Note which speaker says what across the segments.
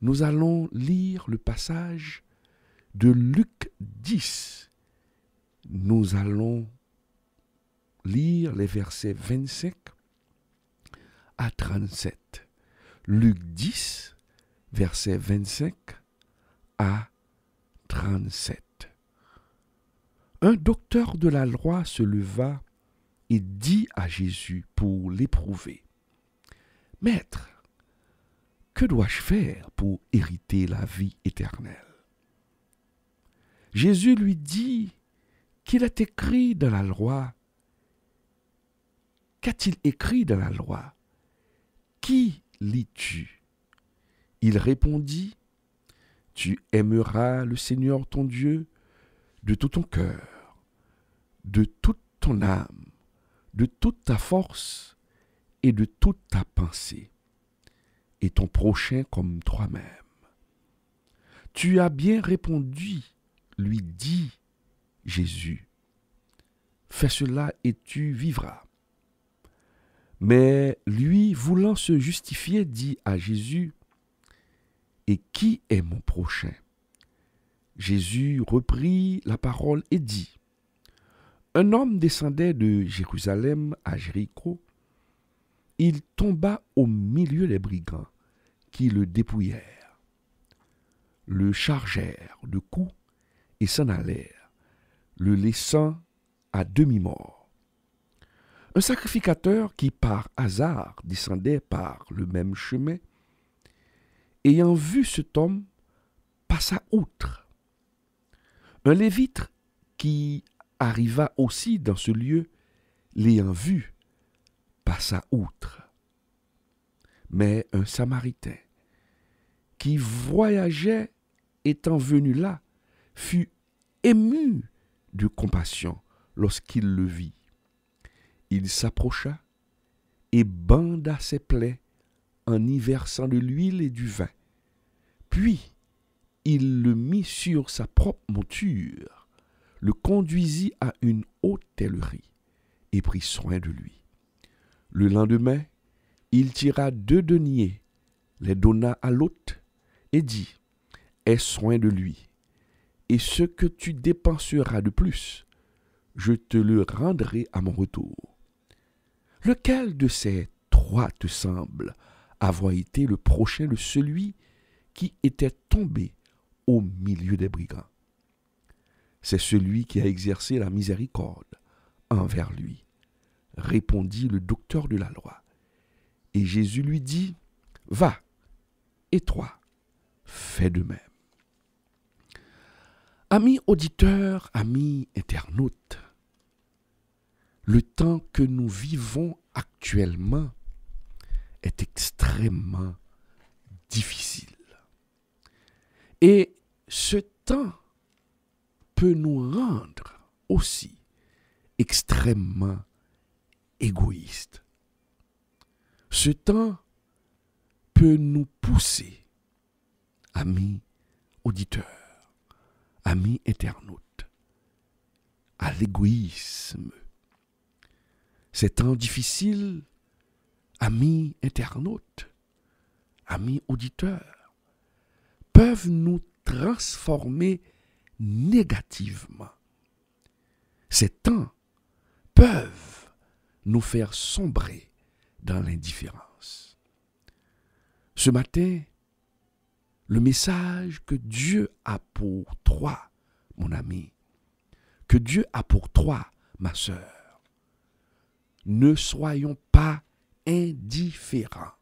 Speaker 1: nous allons lire le passage de Luc 10. Nous allons lire les versets 25 à 37. Luc 10, versets 25 à 37. Un docteur de la loi se leva et dit à Jésus pour l'éprouver: Maître, que dois-je faire pour hériter la vie éternelle? Jésus lui dit qu'il est écrit dans la loi. Qu'a-t-il écrit dans la loi? Qui lis-tu? Il répondit: Tu aimeras le Seigneur ton Dieu de tout ton cœur, de toute ton âme, de toute ta force et de toute ta pensée, et ton prochain comme toi-même. Tu as bien répondu, lui dit Jésus. Fais cela et tu vivras. Mais lui, voulant se justifier, dit à Jésus: Et qui est mon prochain? Jésus reprit la parole et dit: Un homme descendait de Jérusalem à Jéricho. Il tomba au milieu des brigands qui le dépouillèrent, le chargèrent de coups et s'en allèrent, le laissant à demi-mort. Un sacrificateur qui par hasard descendait par le même chemin, ayant vu cet homme, passa outre. Un lévite qui arriva aussi dans ce lieu, l'ayant vu, passa outre. Mais un Samaritain qui voyageait, étant venu là, fut ému de compassion lorsqu'il le vit. Il s'approcha et banda ses plaies en y versant de l'huile et du vin. Puis il le mit sur sa propre monture, le conduisit à une hôtellerie et prit soin de lui. Le lendemain, il tira 2 deniers, les donna à l'hôte et dit: Aie soin de lui, et ce que tu dépenseras de plus, je te le rendrai à mon retour. Lequel de ces 3 te semble avoir été le prochain de celui qui était tombé au milieu des brigands? C'est celui qui a exercé la miséricorde envers lui, répondit le docteur de la loi. Et Jésus lui dit: Va, et toi, fais de même. Amis auditeurs, amis internautes, le temps que nous vivons actuellement est extrêmement difficile. Et ce temps peut nous rendre aussi extrêmement égoïstes. Ce temps peut nous pousser, amis auditeurs, amis internautes, à l'égoïsme. Ces temps difficiles, amis internautes, amis auditeurs, peuvent nous transformer négativement. Ces temps peuvent nous faire sombrer dans l'indifférence. Ce matin, le message que Dieu a pour toi, mon ami, que Dieu a pour toi, ma sœur, ne soyons pas indifférents.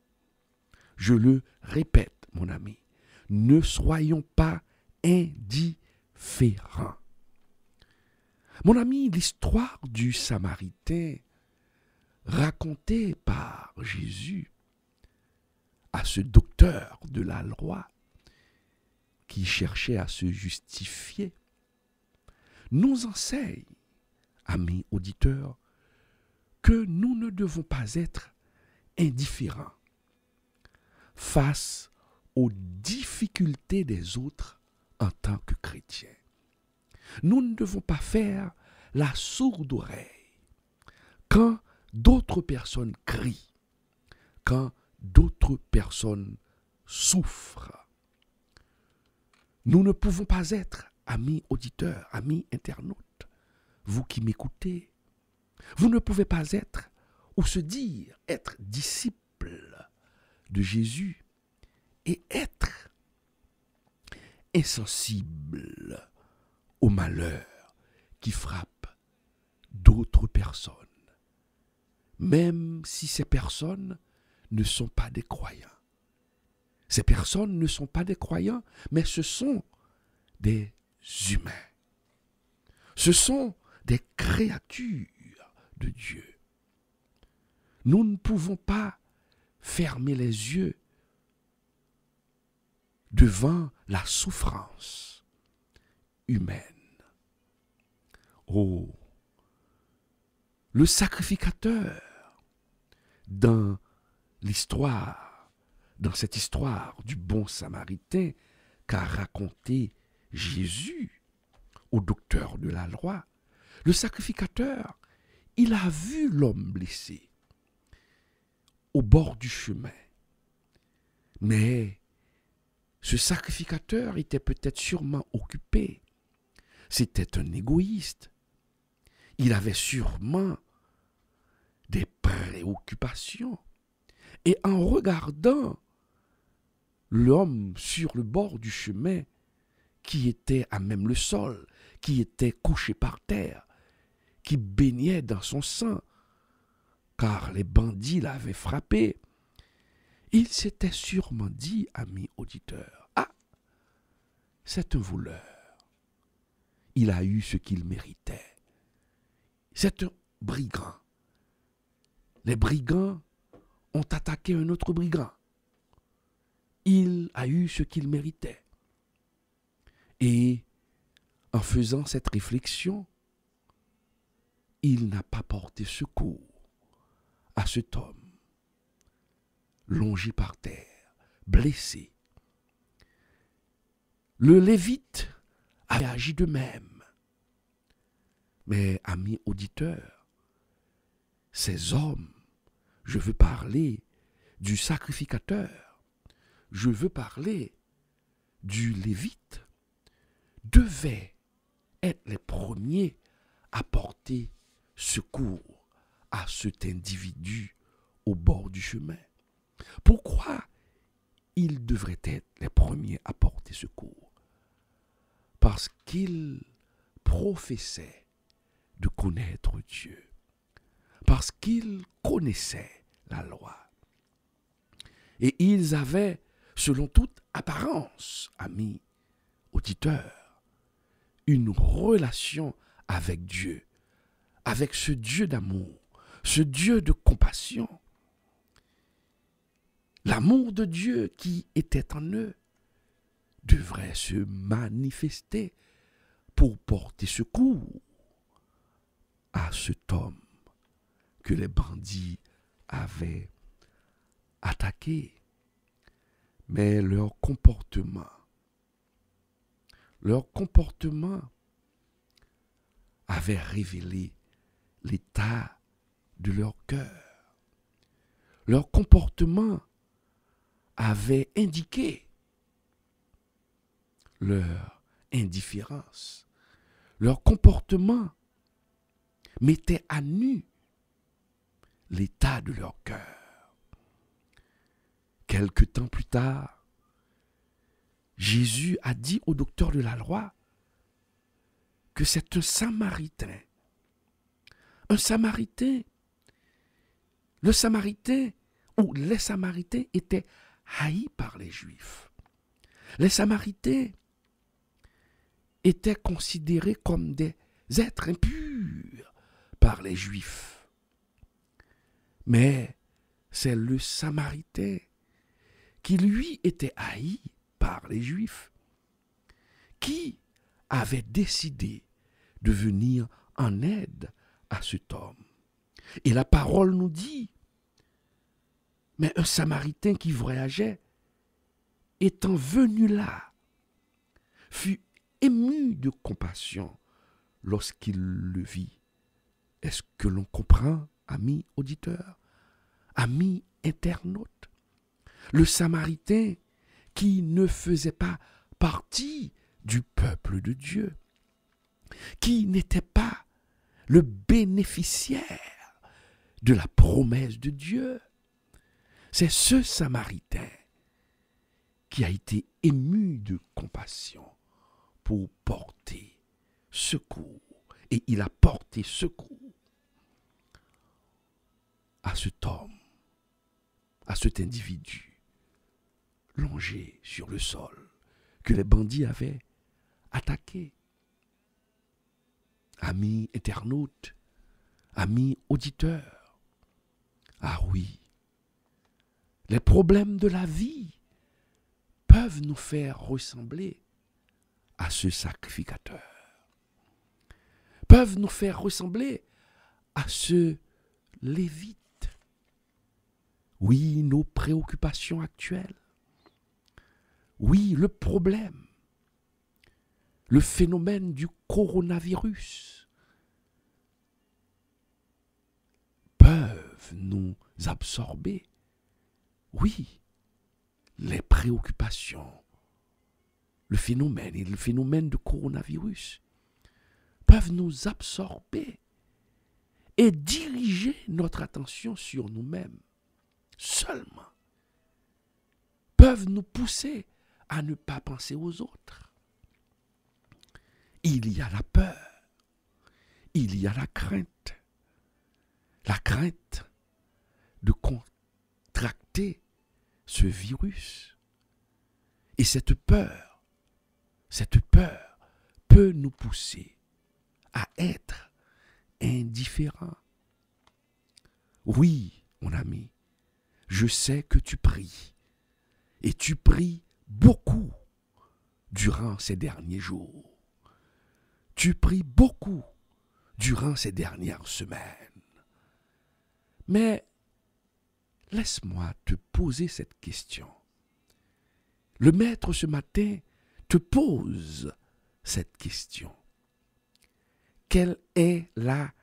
Speaker 1: Je le répète, mon ami, ne soyons pas indifférents. Mon ami, l'histoire du Samaritain racontée par Jésus à ce docteur de la loi qui cherchait à se justifier nous enseigne, amis auditeurs, que nous ne devons pas être indifférents face aux difficultés des autres en tant que chrétiens. Nous ne devons pas faire la sourde oreille quand d'autres personnes crient, quand d'autres personnes souffrent. Nous ne pouvons pas être, amis auditeurs, amis internautes, vous qui m'écoutez, vous ne pouvez pas être ou se dire être disciple de Jésus et être insensible au malheur qui frappe d'autres personnes, même si ces personnes ne sont pas des croyants. Ces personnes ne sont pas des croyants, mais ce sont des humains. Ce sont des créatures de Dieu. Nous ne pouvons pas fermer les yeux devant la souffrance humaine. Oh, le sacrificateur dans l'histoire, dans cette histoire du bon samaritain qu'a raconté Jésus au docteur de la loi, le sacrificateur, il a vu l'homme blessé au bord du chemin. Mais ce sacrificateur était peut-être sûrement occupé. C'était un égoïste. Il avait sûrement des préoccupations. Et en regardant l'homme sur le bord du chemin, qui était à même le sol, qui était couché par terre, qui baignait dans son sang, car les bandits l'avaient frappé, il s'était sûrement dit, ami auditeur, « Ah, c'est un voleur. Il a eu ce qu'il méritait. C'est un brigand. Les brigands ont attaqué un autre brigand. Il a eu ce qu'il méritait. » Et en faisant cette réflexion, il n'a pas porté secours à cet homme, longé par terre, blessé. Le Lévite avait agi de même. Mais, amis auditeurs, ces hommes, je veux parler du sacrificateur, je veux parler du Lévite, devaient être les premiers à porter secours à cet individu au bord du chemin. Pourquoi ils devraient être les premiers à porter secours? Parce qu'ils professaient de connaître Dieu. Parce qu'ils connaissaient la loi. Et ils avaient, selon toute apparence, amis auditeurs, une relation avec Dieu, avec ce Dieu d'amour, ce Dieu de compassion. L'amour de Dieu qui était en eux devrait se manifester pour porter secours à cet homme que les bandits avaient attaqué. Mais leur comportement avait révélé l'état de leur cœur. Leur comportement avait indiqué leur indifférence. Leur comportement mettait à nu l'état de leur cœur. Quelque temps plus tard, Jésus a dit au docteur de la loi que c'est un Samaritain. Un Samaritain. Le Samaritain ou les Samaritains étaient haïs par les Juifs. Les Samaritains étaient considérés comme des êtres impurs par les Juifs. Mais c'est le Samaritain qui, lui, était haï par les Juifs, qui avait décidé de venir en aide à cet homme. Et la parole nous dit, mais un Samaritain qui voyageait, étant venu là, fut ému de compassion lorsqu'il le vit. Est-ce que l'on comprend, amis auditeurs, amis internautes? Le Samaritain qui ne faisait pas partie du peuple de Dieu, qui n'était pas le bénéficiaire de la promesse de Dieu. C'est ce Samaritain qui a été ému de compassion pour porter secours. Et il a porté secours à cet homme, à cet individu, longé sur le sol, que les bandits avaient attaqué. Amis internautes, amis auditeurs, ah oui, les problèmes de la vie peuvent nous faire ressembler à ce sacrificateur, peuvent nous faire ressembler à ce Lévite. Oui, nos préoccupations actuelles, oui, le problème, le phénomène du coronavirus peuvent nous absorber. Oui, les préoccupations, le phénomène du coronavirus peuvent nous absorber et diriger notre attention sur nous-mêmes seulement, peuvent nous pousser à ne pas penser aux autres. Il y a la peur, il y a la crainte de contracter ce virus. Et cette peur peut nous pousser à être indifférents. Oui, mon ami, je sais que tu pries, et tu pries beaucoup durant ces derniers jours. Tu pries beaucoup durant ces dernières semaines. Mais laisse-moi te poser cette question. Le maître ce matin te pose cette question. Quelle est la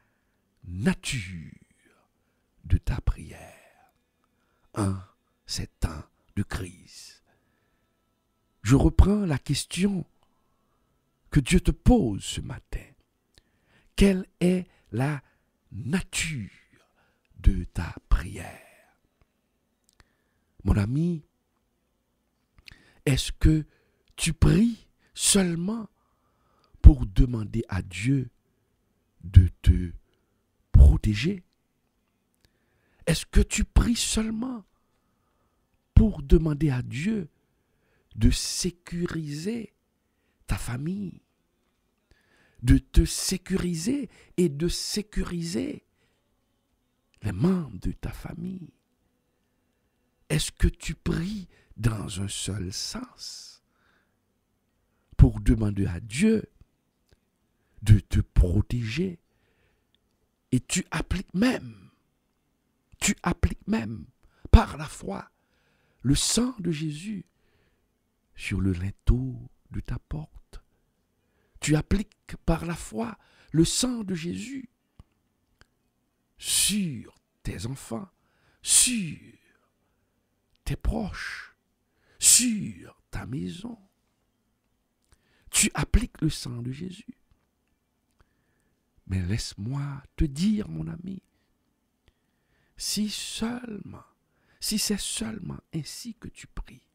Speaker 1: nature de ta prière en ces temps de crise? Je reprends la question que Dieu te pose ce matin. Quelle est la nature de ta prière? Mon ami, est-ce que tu pries seulement pour demander à Dieu de te protéger? Est-ce que tu pries seulement pour demander à Dieu de sécuriser ta famille, de te sécuriser et de sécuriser les membres de ta famille? Est-ce que tu pries dans un seul sens pour demander à Dieu de te protéger? Et tu appliques même par la foi le sang de Jésus sur le linteau de ta porte. Tu appliques par la foi le sang de Jésus sur tes enfants, sur tes proches, sur ta maison. Tu appliques le sang de Jésus. Mais laisse-moi te dire, mon ami, si c'est seulement ainsi que tu pries,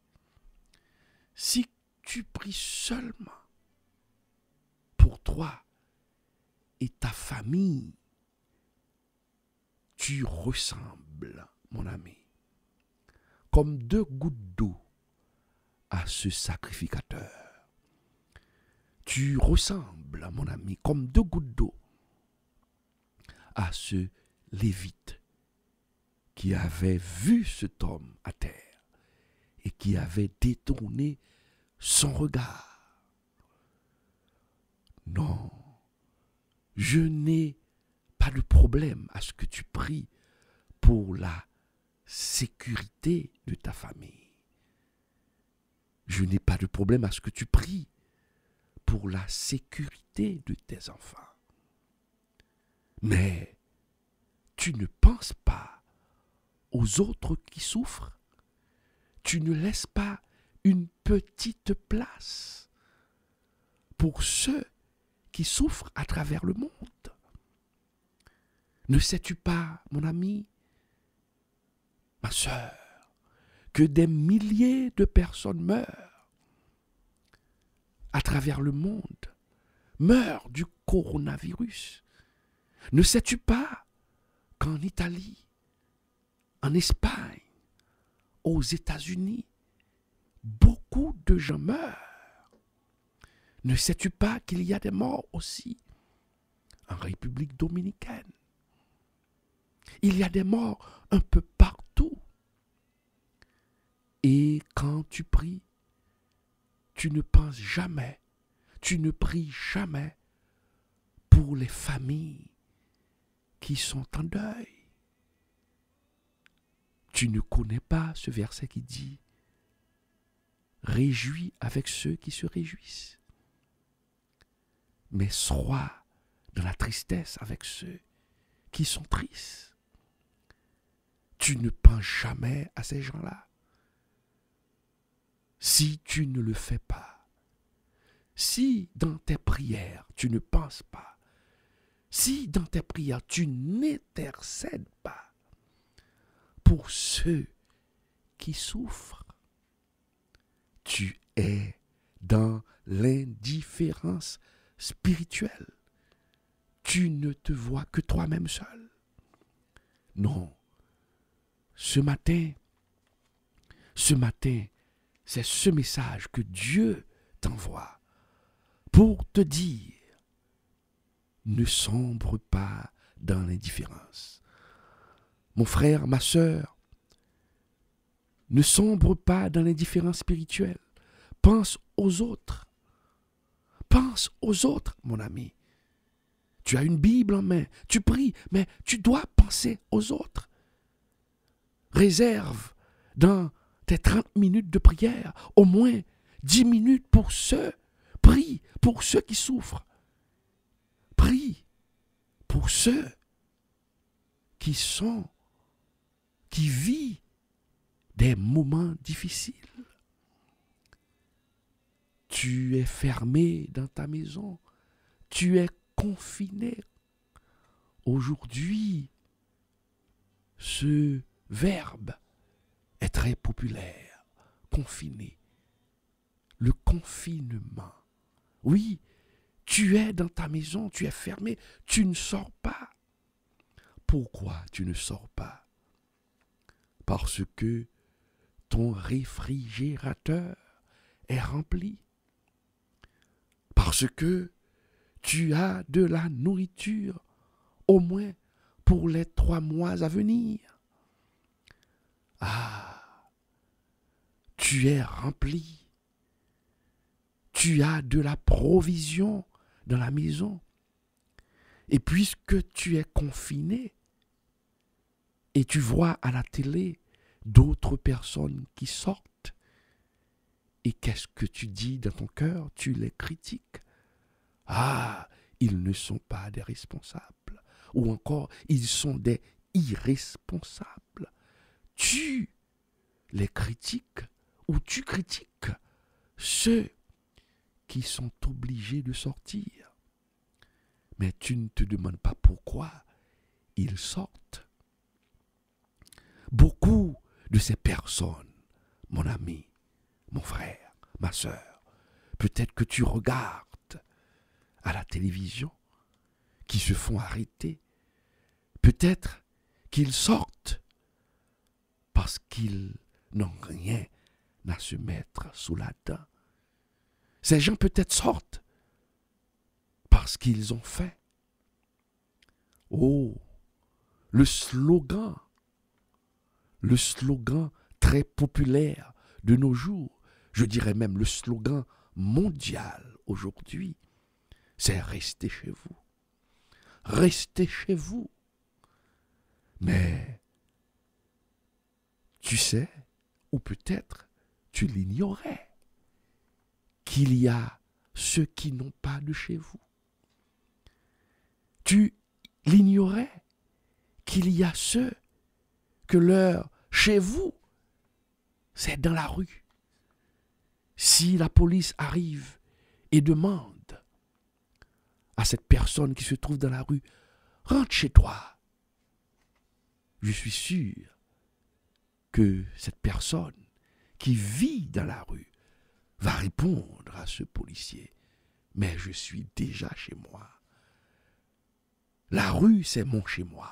Speaker 1: si tu pries seulement pour toi et ta famille, tu ressembles, mon ami, comme 2 gouttes d'eau à ce sacrificateur. Tu ressembles, mon ami, comme 2 gouttes d'eau à ce Lévite qui avait vu cet homme à terre et qui avait détourné son regard. Non, je n'ai pas de problème à ce que tu pries pour la sécurité de ta famille. Je n'ai pas de problème à ce que tu pries pour la sécurité de tes enfants. Mais tu ne penses pas aux autres qui souffrent. Tu ne laisses pas une petite place pour ceux qui souffrent à travers le monde. Ne sais-tu pas, mon ami, ma sœur, que des milliers de personnes meurent à travers le monde, meurent du coronavirus? Ne sais-tu pas qu'en Italie, en Espagne, aux États-Unis, beaucoup de gens meurent? Ne sais-tu pas qu'il y a des morts aussi en République dominicaine? Il y a des morts un peu partout. Et quand tu pries, tu ne penses jamais, tu ne pries jamais pour les familles qui sont en deuil. Tu ne connais pas ce verset qui dit « Réjouis avec ceux qui se réjouissent, mais sois dans la tristesse avec ceux qui sont tristes. » Tu ne penses jamais à ces gens-là. Si tu ne le fais pas, si dans tes prières tu ne penses pas, si dans tes prières tu n'intercèdes pas pour ceux qui souffrent, tu es dans l'indifférence spirituelle. Tu ne te vois que toi-même seul. Non. Ce matin, c'est ce message que Dieu t'envoie pour te dire, ne sombre pas dans l'indifférence. Mon frère, ma sœur, ne sombre pas dans l'indifférence spirituelle. Pense aux autres. Pense aux autres, mon ami. Tu as une Bible en main, tu pries, mais tu dois penser aux autres. Réserve dans tes 30 minutes de prière au moins 10 minutes pour ceux. Prie pour ceux qui souffrent. Prie pour ceux qui vivent des moments difficiles. Tu es fermé dans ta maison. Tu es confiné. Aujourd'hui, ce verbe est très populaire. Confiné. Le confinement. Oui, tu es dans ta maison, tu es fermé, tu ne sors pas. Pourquoi tu ne sors pas? Parce que ton réfrigérateur est rempli. Parce que tu as de la nourriture, au moins pour les 3 mois à venir. Ah, tu es rempli. Tu as de la provision dans la maison. Et puisque tu es confiné, et tu vois à la télé d'autres personnes qui sortent, et qu'est-ce que tu dis dans ton cœur? Tu les critiques. Ah, ils ne sont pas des responsables. Ou encore, ils sont des irresponsables. Tu les critiques ou tu critiques ceux qui sont obligés de sortir. Mais tu ne te demandes pas pourquoi ils sortent. Beaucoup de ces personnes, mon ami, mon frère, ma sœur, peut-être que tu regardes à la télévision, qui se font arrêter. Peut-être qu'ils sortent parce qu'ils n'ont rien à se mettre sous la dent. Ces gens peut-être sortent parce qu'ils ont faim. Oh, le slogan très populaire de nos jours, je dirais même le slogan mondial aujourd'hui, c'est rester chez vous. Restez chez vous. Mais tu sais, ou peut-être tu l'ignorais, qu'il y a ceux qui n'ont pas de chez vous. Tu l'ignorais qu'il y a ceux que leur chez vous, c'est dans la rue. Si la police arrive et demande à cette personne qui se trouve dans la rue, rentre chez toi, je suis sûr que cette personne qui vit dans la rue va répondre à ce policier, mais je suis déjà chez moi. La rue, c'est mon chez moi.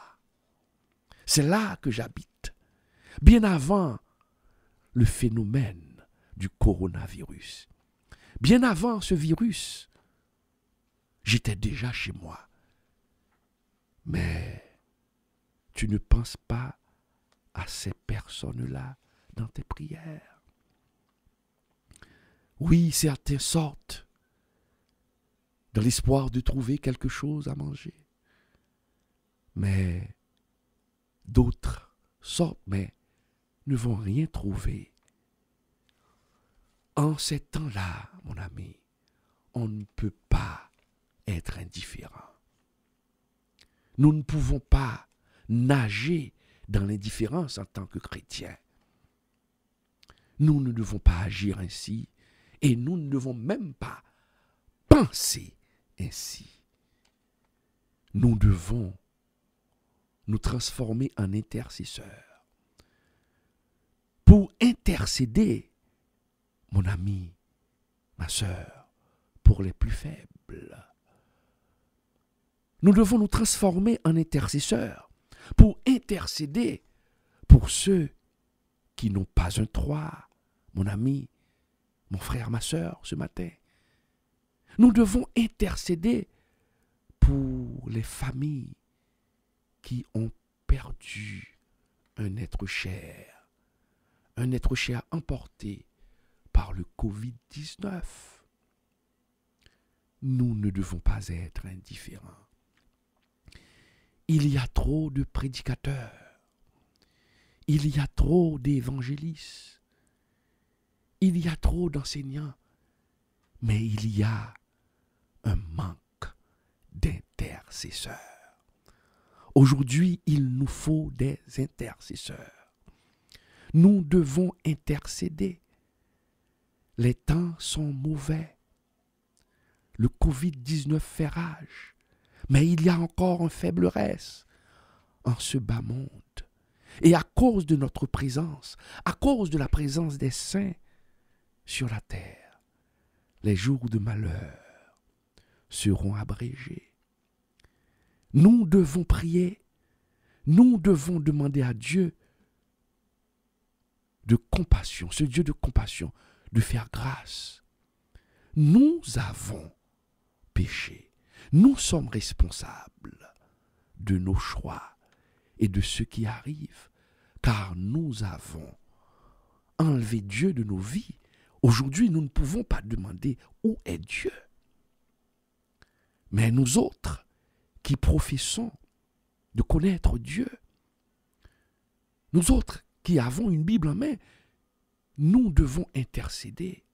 Speaker 1: C'est là que j'habite. Bien avant le phénomène du coronavirus. Bien avant ce virus, j'étais déjà chez moi. Mais tu ne penses pas à ces personnes-là dans tes prières. Oui, certains sortent dans l'espoir de trouver quelque chose à manger. Mais d'autres sortent, mais ne vont rien trouver. En ces temps-là, mon ami, on ne peut pas être indifférent. Nous ne pouvons pas nager dans l'indifférence en tant que chrétiens. Nous ne devons pas agir ainsi et nous ne devons même pas penser ainsi. Nous devons nous transformer en intercesseurs pour intercéder, mon ami, ma sœur, pour les plus faibles. Nous devons nous transformer en intercesseurs pour intercéder pour ceux qui n'ont pas un toit, mon ami, mon frère, ma sœur, ce matin. Nous devons intercéder pour les familles qui ont perdu un être cher emporté par le Covid-19. Nous ne devons pas être indifférents. Il y a trop de prédicateurs, il y a trop d'évangélistes, il y a trop d'enseignants, mais il y a un manque d'intercesseurs. Aujourd'hui, il nous faut des intercesseurs. Nous devons intercéder. Les temps sont mauvais. Le Covid-19 fait rage. Mais il y a encore un faible reste en ce bas monde. Et à cause de notre présence, à cause de la présence des saints sur la terre, les jours de malheur seront abrégés. Nous devons prier, nous devons demander à Dieu de compassion, ce Dieu de compassion, de faire grâce. Nous avons péché. Nous sommes responsables de nos choix et de ce qui arrive, car nous avons enlevé Dieu de nos vies. Aujourd'hui, nous ne pouvons pas demander où est Dieu. Mais nous autres, qui professons de connaître Dieu, nous autres qui avons une Bible en main, nous devons intercéder.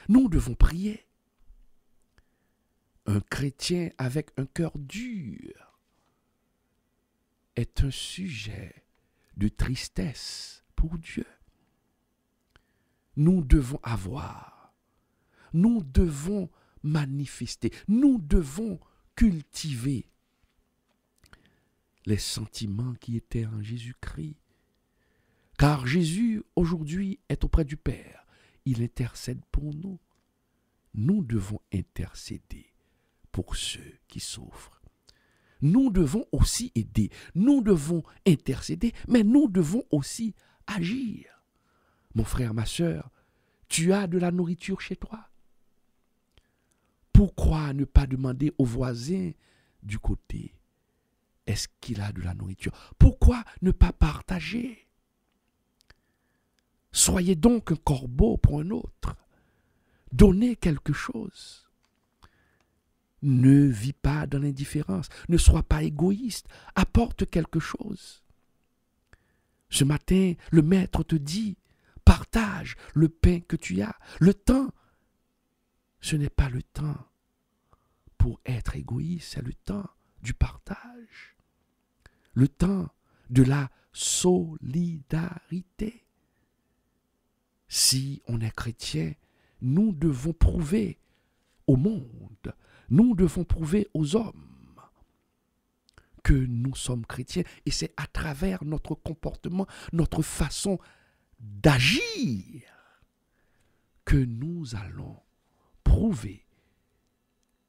Speaker 1: Nous devons prier. Un chrétien avec un cœur dur est un sujet de tristesse pour Dieu. Nous devons avoir, nous devons manifester, nous devons cultiver les sentiments qui étaient en Jésus-Christ. Car Jésus, aujourd'hui, est auprès du Père. Il intercède pour nous. Nous devons intercéder pour ceux qui souffrent. Nous devons aussi aider. Nous devons intercéder, mais nous devons aussi agir. Mon frère, ma sœur, tu as de la nourriture chez toi. Pourquoi ne pas demander au voisin du côté, est-ce qu'il a de la nourriture? Pourquoi ne pas partager? Soyez donc un corbeau pour un autre. Donnez quelque chose. Ne vis pas dans l'indifférence. Ne sois pas égoïste. Apporte quelque chose. Ce matin, le maître te dit, partage le pain que tu as. Le temps, ce n'est pas le temps pour être égoïste, c'est le temps du partage. Le temps de la solidarité. Si on est chrétien, nous devons prouver au monde, nous devons prouver aux hommes que nous sommes chrétiens. Et c'est à travers notre comportement, notre façon d'agir, que nous allons prouver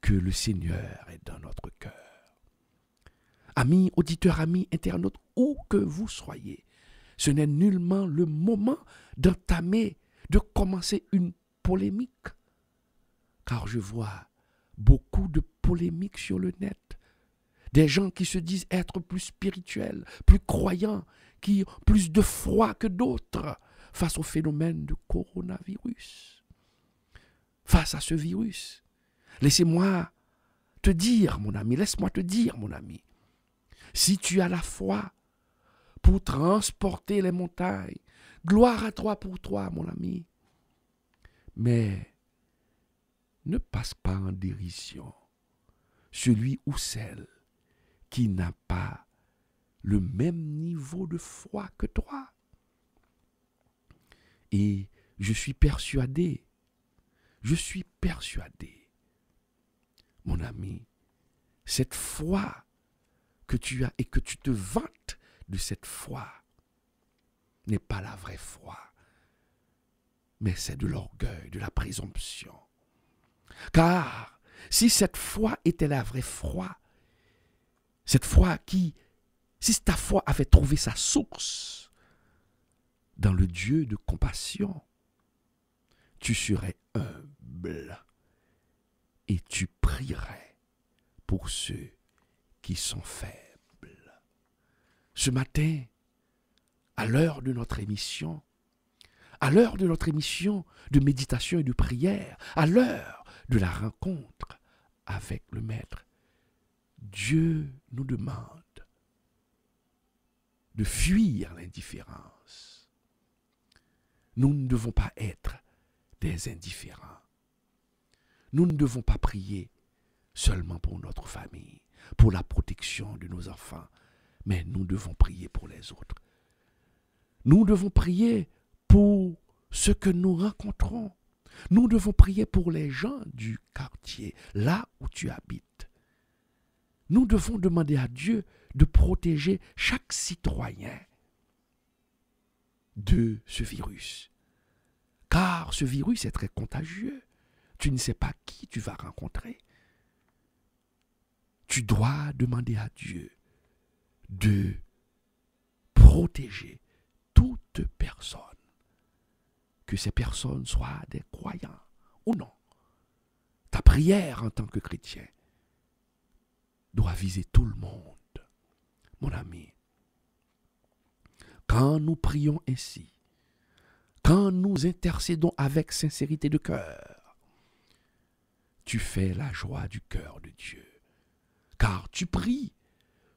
Speaker 1: que le Seigneur est dans notre cœur. Amis auditeurs, amis internautes, où que vous soyez, ce n'est nullement le moment d'entamer, de commencer une polémique. Car je vois beaucoup de polémiques sur le net. Des gens qui se disent être plus spirituels, plus croyants, qui ont plus de foi que d'autres face au phénomène de coronavirus. Face à ce virus. Laissez-moi te dire, mon ami, laisse-moi te dire, mon ami, si tu as la foi pour transporter les montagnes, gloire à toi pour toi, mon ami. Mais ne passe pas en dérision celui ou celle qui n'a pas le même niveau de foi que toi. Et je suis persuadé, mon ami, cette foi que tu as et que tu te vantes de cette foi n'est pas la vraie foi, mais c'est de l'orgueil, de la présomption. Car si cette foi était la vraie foi, cette foi si ta foi avait trouvé sa source dans le Dieu de compassion, tu serais humble et tu prierais pour ceux qui sont faibles. Ce matin, à l'heure de notre émission de méditation et de prière, à l'heure de la rencontre avec le Maître, Dieu nous demande de fuir l'indifférence. Nous ne devons pas être des indifférents. Nous ne devons pas prier seulement pour notre famille, pour la protection de nos enfants, mais nous devons prier pour les autres. Nous devons prier pour ce que nous rencontrons. Nous devons prier pour les gens du quartier, là où tu habites. Nous devons demander à Dieu de protéger chaque citoyen de ce virus. Car ce virus est très contagieux. Tu ne sais pas qui tu vas rencontrer. Tu dois demander à Dieu de protéger toute personne. Que ces personnes soient des croyants ou non. Ta prière en tant que chrétien doit viser tout le monde. Mon ami, quand nous prions ainsi, quand nous intercédons avec sincérité de cœur, tu fais la joie du cœur de Dieu. Car tu pries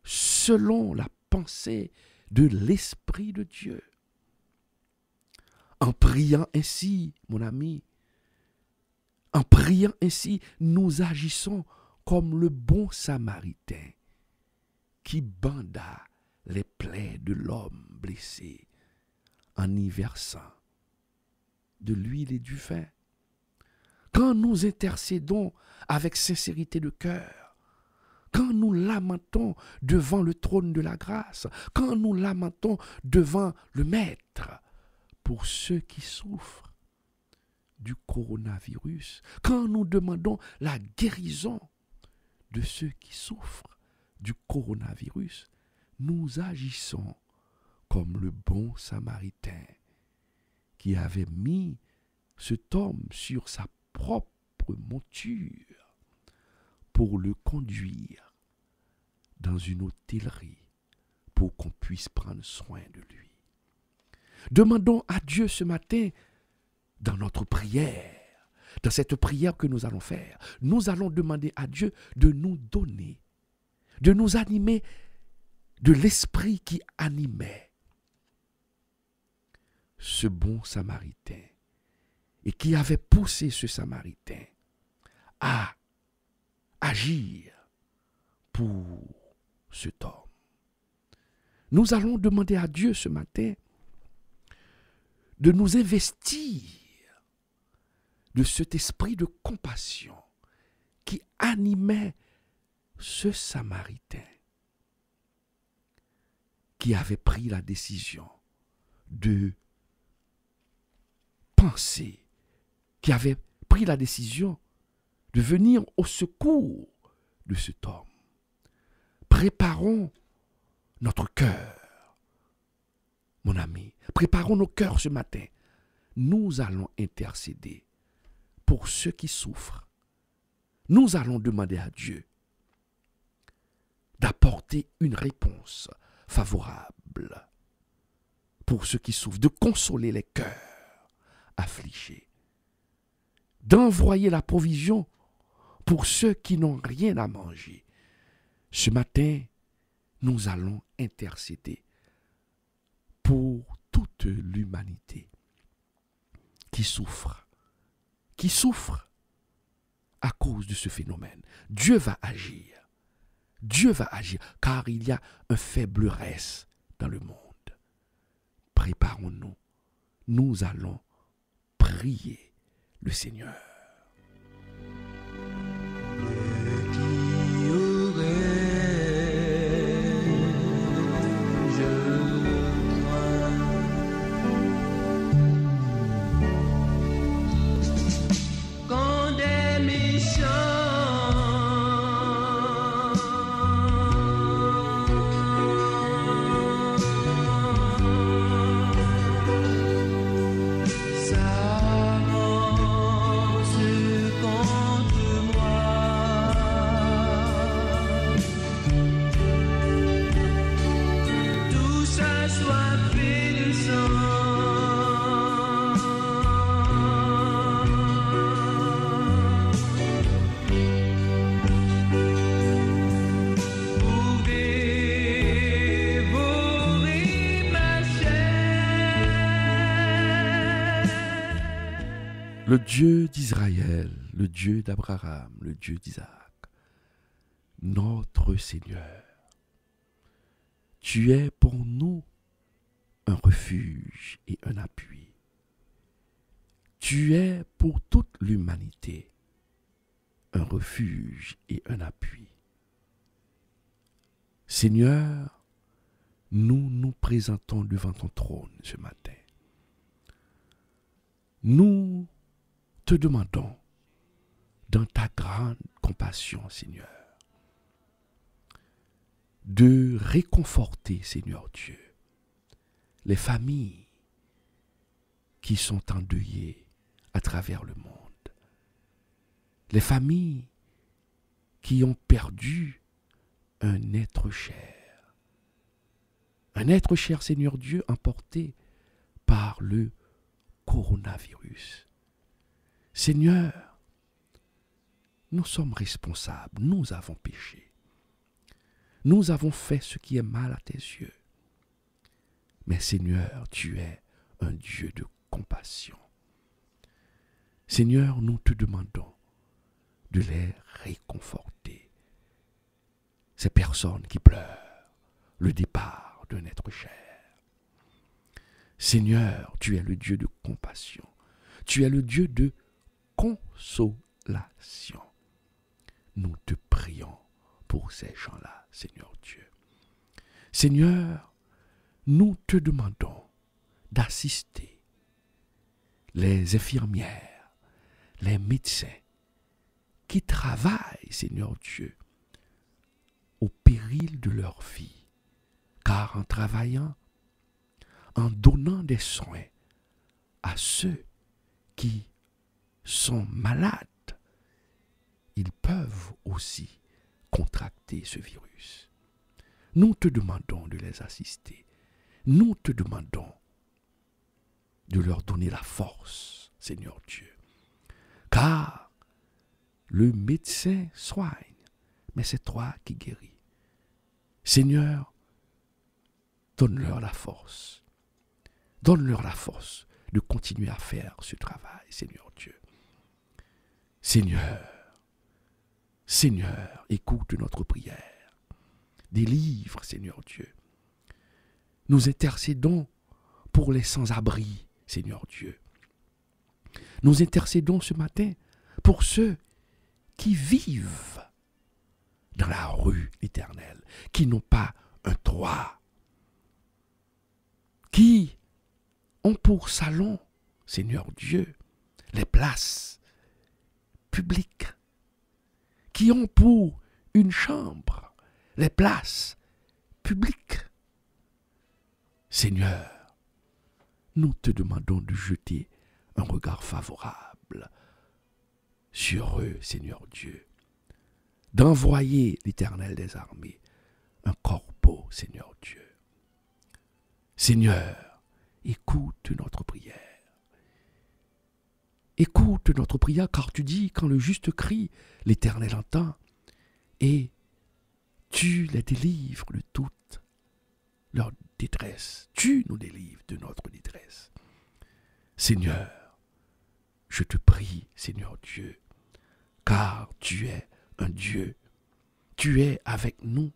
Speaker 1: selon la pensée de l'Esprit de Dieu. En priant ainsi, mon ami, en priant ainsi, nous agissons comme le bon Samaritain qui banda les plaies de l'homme blessé en y versant de l'huile et du vin. Quand nous intercédons avec sincérité de cœur, quand nous lamentons devant le trône de la grâce, quand nous lamentons devant le Maître pour ceux qui souffrent du coronavirus, quand nous demandons la guérison de ceux qui souffrent du coronavirus, nous agissons comme le bon Samaritain qui avait mis cet homme sur sa propre monture pour le conduire dans une hôtellerie pour qu'on puisse prendre soin de lui. Demandons à Dieu ce matin, dans notre prière, dans cette prière que nous allons faire, nous allons demander à Dieu de nous donner, de nous animer de l'esprit qui animait ce bon Samaritain et qui avait poussé ce Samaritain à agir pour cet homme. Nous allons demander à Dieu ce matin de nous investir de cet esprit de compassion qui animait ce Samaritain qui avait pris la décision de penser, qui avait pris la décision de venir au secours de cet homme. Préparons notre cœur, mon ami. Préparons nos cœurs ce matin. Nous allons intercéder pour ceux qui souffrent. Nous allons demander à Dieu d'apporter une réponse favorable pour ceux qui souffrent, de consoler les cœurs affligés, d'envoyer la provision pour ceux qui n'ont rien à manger. Ce matin, nous allons intercéder pour toute l'humanité qui souffre à cause de ce phénomène. Dieu va agir. Dieu va agir, car il y a un faible reste dans le monde. Préparons-nous. Nous allons prier le Seigneur. Le Dieu d'Israël, le Dieu d'Abraham, le Dieu d'Isaac, notre Seigneur, tu es pour nous un refuge et un appui. Tu es pour toute l'humanité un refuge et un appui. Seigneur, nous nous présentons devant ton trône ce matin. Nous te demandons, dans ta grande compassion, Seigneur, de réconforter, Seigneur Dieu, les familles qui sont endeuillées à travers le monde, les familles qui ont perdu un être cher, Seigneur Dieu, emporté par le coronavirus. Seigneur, nous sommes responsables, nous avons péché. Nous avons fait ce qui est mal à tes yeux. Mais Seigneur, tu es un Dieu de compassion. Seigneur, nous te demandons de les réconforter. Ces personnes qui pleurent le départ d'un être cher. Seigneur, tu es le Dieu de compassion. Tu es le Dieu de consolation. Nous te prions pour ces gens-là, Seigneur Dieu. Seigneur, nous te demandons d'assister les infirmières, les médecins qui travaillent, Seigneur Dieu, au péril de leur vie. Car en travaillant, en donnant des soins à ceux qui sont malades, ils peuvent aussi contracter ce virus. Nous te demandons de les assister. Nous te demandons de leur donner la force, Seigneur Dieu. Car le médecin soigne, mais c'est toi qui guéris. Seigneur, donne-leur la force. Donne-leur la force de continuer à faire ce travail, Seigneur Dieu. Seigneur, écoute notre prière. Délivre, Seigneur Dieu. Nous intercédons pour les sans-abri, Seigneur Dieu. Nous intercédons ce matin pour ceux qui vivent dans la rue, l'Éternel, qui n'ont pas un toit, qui ont pour salon, Seigneur Dieu, les places publiques, qui ont pour une chambre les places publiques. Seigneur, nous te demandons de jeter un regard favorable sur eux, Seigneur Dieu, d'envoyer l'Éternel des armées, un corbeau, Seigneur Dieu. Seigneur, écoute notre prière. Écoute notre prière, car tu dis, quand le juste crie, l'Éternel entend, et tu les délivres de toute leur détresse. Tu nous délivres de notre détresse. Seigneur, je te prie, Seigneur Dieu, car tu es un Dieu. Tu es avec nous.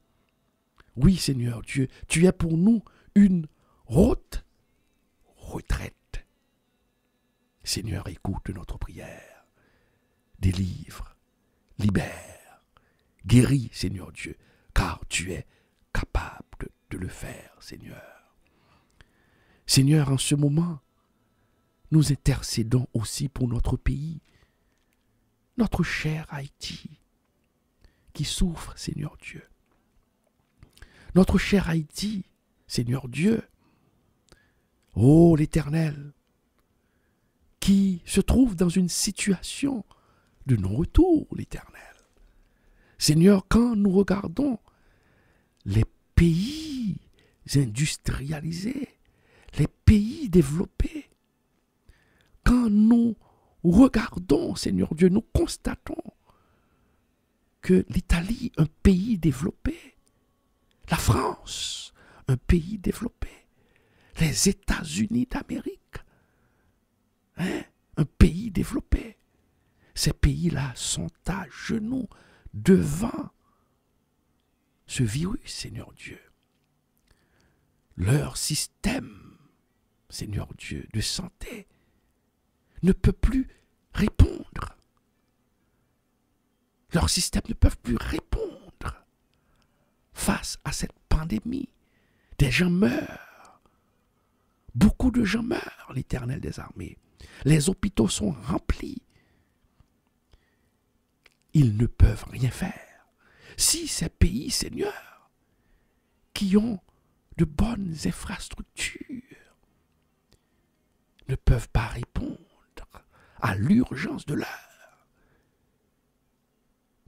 Speaker 1: Oui, Seigneur Dieu, tu es pour nous une haute retraite. Seigneur, écoute notre prière. Délivre, libère, guéris, Seigneur Dieu, car tu es capable de le faire, Seigneur. Seigneur, en ce moment, nous intercédons aussi pour notre pays, notre cher Haïti, qui souffre, Seigneur Dieu. Notre cher Haïti, Seigneur Dieu, ô l'Éternel, qui se trouve dans une situation de non-retour, l'Éternel. Seigneur, quand nous regardons les pays industrialisés, les pays développés, quand nous regardons, Seigneur Dieu, nous constatons que l'Italie, un pays développé, la France, un pays développé, les États-Unis d'Amérique, un pays développé, ces pays-là sont à genoux devant ce virus, Seigneur Dieu. Leur système, Seigneur Dieu, de santé ne peut plus répondre. Leurs systèmes ne peuvent plus répondre face à cette pandémie. Des gens meurent. Beaucoup de gens meurent, l'Éternel des armées. Les hôpitaux sont remplis. Ils ne peuvent rien faire. Si ces pays, Seigneur, qui ont de bonnes infrastructures, ne peuvent pas répondre à l'urgence de l'heure.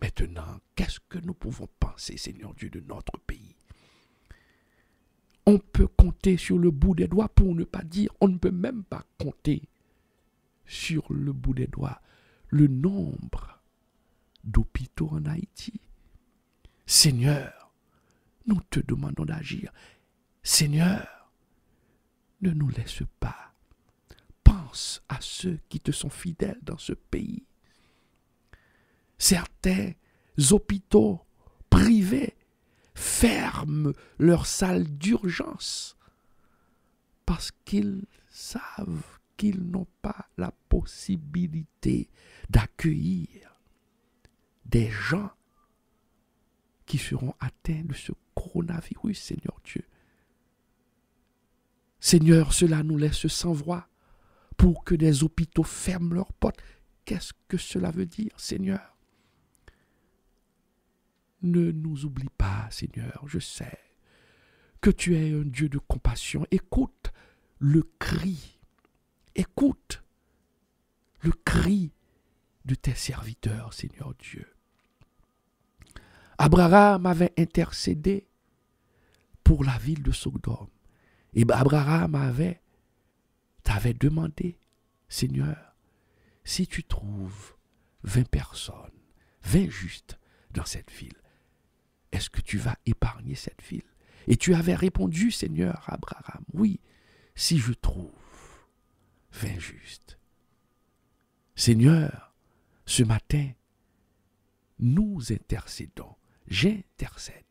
Speaker 1: Maintenant, qu'est-ce que nous pouvons penser, Seigneur Dieu, de notre pays? On peut compter sur le bout des doigts, pour ne pas dire, on ne peut même pas compter sur le bout des doigts le nombre d'hôpitaux en Haïti. Seigneur, nous te demandons d'agir. Seigneur, ne nous laisse pas. Pense à ceux qui te sont fidèles dans ce pays. Certains hôpitaux privés ferment leurs salles d'urgence parce qu'ils savent qu'ils n'ont pas la possibilité d'accueillir des gens qui seront atteints de ce coronavirus, Seigneur Dieu. Seigneur, cela nous laisse sans voix pour que des hôpitaux ferment leurs portes. Qu'est-ce que cela veut dire, Seigneur? Ne nous oublie pas, Seigneur, je sais que tu es un Dieu de compassion. Écoute le cri. Écoute le cri de tes serviteurs, Seigneur Dieu. Abraham avait intercédé pour la ville de Sodome. Et Abraham t'avait demandé, Seigneur, si tu trouves 20 personnes, 20 justes dans cette ville, est-ce que tu vas épargner cette ville? Et tu avais répondu, Seigneur Abraham, oui, si je trouve 20 justes. Seigneur, ce matin, nous intercédons, j'intercède.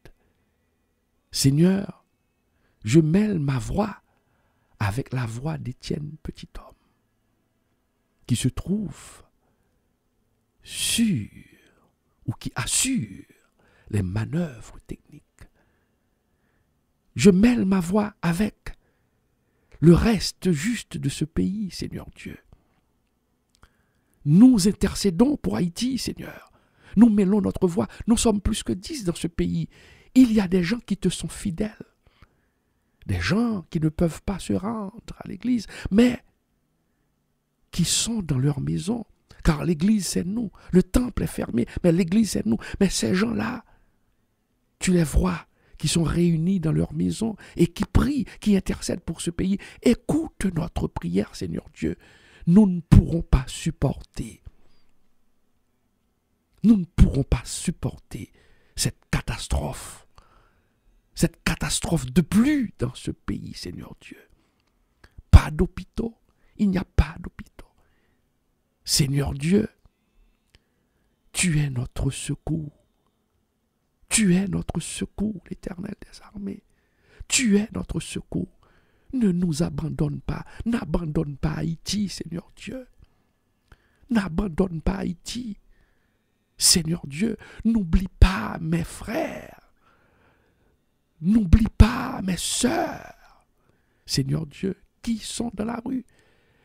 Speaker 1: Seigneur, je mêle ma voix avec la voix d'Étienne Petit-Homme, qui se trouve sur ou qui assure les manœuvres techniques. Je mêle ma voix avec le reste juste de ce pays, Seigneur Dieu. Nous intercédons pour Haïti, Seigneur. Nous mêlons notre voix. Nous sommes plus que 10 dans ce pays. Il y a des gens qui te sont fidèles. Des gens qui ne peuvent pas se rendre à l'église, mais qui sont dans leur maison. Car l'église, c'est nous. Le temple est fermé, mais l'église, c'est nous. Mais ces gens-là, tu les vois, qui sont réunis dans leur maison et qui prient, qui intercèdent pour ce pays. Écoute notre prière, Seigneur Dieu. Nous ne pourrons pas supporter. Nous ne pourrons pas supporter cette catastrophe. Cette catastrophe de pluie dans ce pays, Seigneur Dieu. Pas d'hôpitaux. Il n'y a pas d'hôpitaux. Seigneur Dieu, tu es notre secours. Tu es notre secours, l'Éternel des armées. Tu es notre secours. Ne nous abandonne pas. N'abandonne pas Haïti, Seigneur Dieu. N'abandonne pas Haïti. Seigneur Dieu, n'oublie pas mes frères. N'oublie pas mes sœurs. Seigneur Dieu, qui sont dans la rue.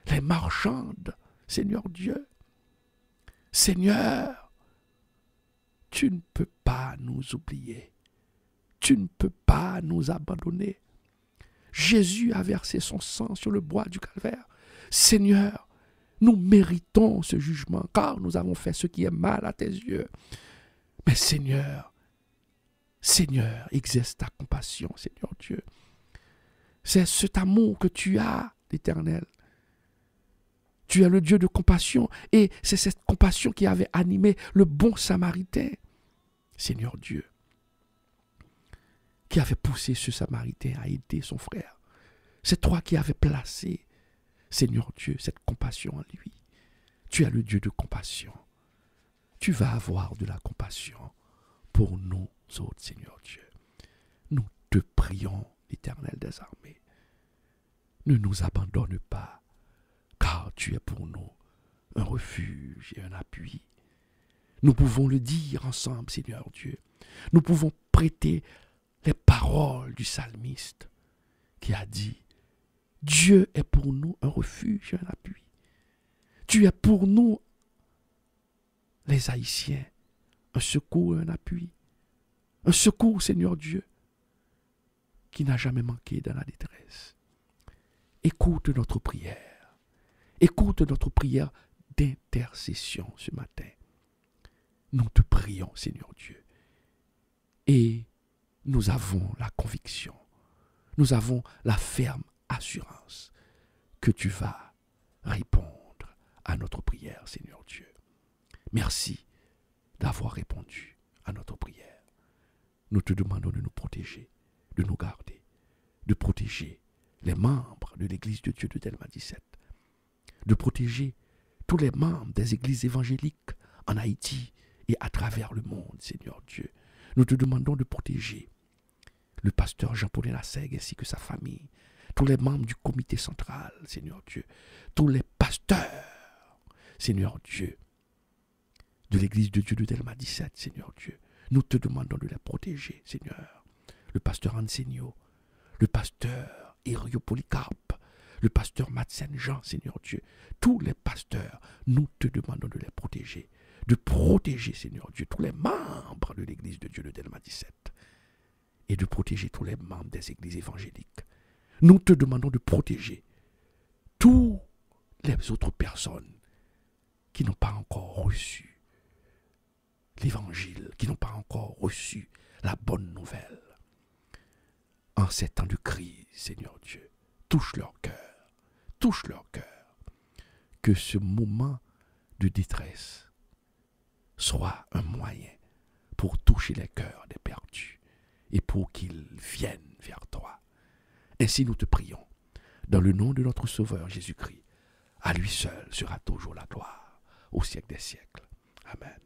Speaker 1: Les marchandes, Seigneur Dieu. Seigneur, tu ne peux pas nous oublier. Tu ne peux pas nous abandonner. Jésus a versé son sang sur le bois du calvaire. Seigneur, nous méritons ce jugement, car nous avons fait ce qui est mal à tes yeux. Mais Seigneur, exerce ta compassion, Seigneur Dieu. C'est cet amour que tu as, l'Éternel. Tu es le Dieu de compassion, et c'est cette compassion qui avait animé le bon Samaritain, Seigneur Dieu, qui avait poussé ce Samaritain à aider son frère. C'est toi qui avais placé, Seigneur Dieu, cette compassion en lui. Tu es le Dieu de compassion. Tu vas avoir de la compassion pour nous autres, Seigneur Dieu. Nous te prions, l'Éternel des armées. Ne nous abandonne pas, car tu es pour nous un refuge et un appui. Nous pouvons le dire ensemble, Seigneur Dieu. Nous pouvons prêter les paroles du psalmiste qui a dit « Dieu est pour nous un refuge et un appui. Tu es pour nous, les Haïtiens, un secours et un appui. Un secours, Seigneur Dieu, qui n'a jamais manqué dans la détresse. Écoute notre prière. Écoute notre prière d'intercession ce matin. Nous te prions, Seigneur Dieu. Et nous avons la conviction, nous avons la ferme assurance que tu vas répondre à notre prière, Seigneur Dieu. Merci d'avoir répondu à notre prière. Nous te demandons de nous protéger, de nous garder, de protéger les membres de l'Église de Dieu de Delma 17, de protéger tous les membres des églises évangéliques en Haïti et à travers le monde, Seigneur Dieu. Nous te demandons de protéger le pasteur Jean-Paul Lassègue ainsi que sa famille, tous les membres du comité central, Seigneur Dieu, tous les pasteurs, Seigneur Dieu, de l'Église de Dieu de Delma 17, Seigneur Dieu. Nous te demandons de les protéger, Seigneur. Le pasteur Ansenio, le pasteur Hério Polycarpe, le pasteur Matsen Jean, Seigneur Dieu. Tous les pasteurs, nous te demandons de les protéger. De protéger, Seigneur Dieu, tous les membres de l'Église de Dieu de Delma 17. Et de protéger tous les membres des églises évangéliques. Nous te demandons de protéger toutes les autres personnes qui n'ont pas encore reçu l'évangile, qui n'ont pas encore reçu la bonne nouvelle. En ces temps de crise, Seigneur Dieu, touche leur cœur, touche leur cœur. Que ce moment de détresse soit un moyen pour toucher les cœurs des perdus et pour qu'ils viennent vers toi. Ainsi nous te prions, dans le nom de notre Sauveur Jésus-Christ. À lui seul sera toujours la gloire, au siècle des siècles. Amen.